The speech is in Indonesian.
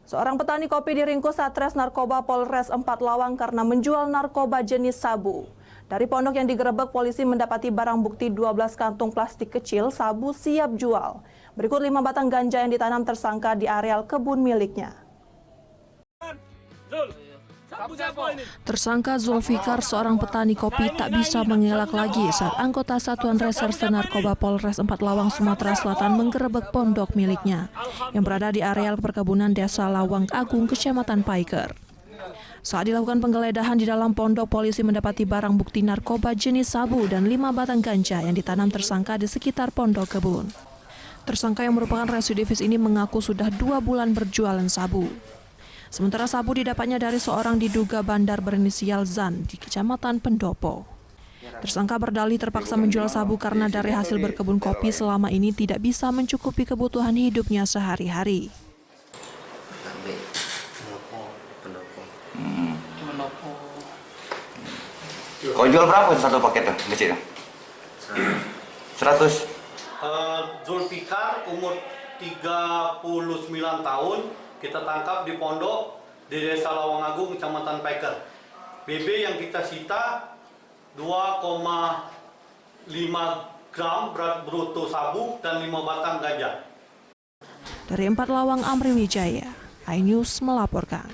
Seorang petani kopi diringkus Satres Narkoba Polres 4 Lawang karena menjual narkoba jenis sabu. Dari pondok yang digerebek, polisi mendapati barang bukti 12 kantung plastik kecil sabu siap jual. Berikut 5 batang ganja yang ditanam tersangka di areal kebun miliknya. Tersangka Zulfikar, seorang petani kopi, tak bisa mengelak lagi saat anggota Satuan Reserse Narkoba Polres 4 Lawang, Sumatera Selatan menggerebek pondok miliknya yang berada di areal perkebunan Desa Lawang Agung, Kecamatan Paiker. Saat dilakukan penggeledahan di dalam pondok, polisi mendapati barang bukti narkoba jenis sabu dan 5 batang ganja yang ditanam tersangka di sekitar pondok kebun. Tersangka yang merupakan residivis ini mengaku sudah 2 bulan berjualan sabu. Sementara sabu didapatnya dari seorang diduga bandar berinisial Zan di Kecamatan Pendopo. Tersangka berdalih terpaksa menjual sabu karena dari hasil berkebun kopi selama ini tidak bisa mencukupi kebutuhan hidupnya sehari-hari. Kau jual berapa satu paket tuh kecil? 100. Zulfikar umur 39 tahun. Kita tangkap di pondok di Desa Lawang Agung, Kecamatan Paiker. BB yang kita sita 2,5 gram berat bruto sabu dan 5 batang ganja. Dari 4 Lawang, Amri Wijaya, iNews melaporkan.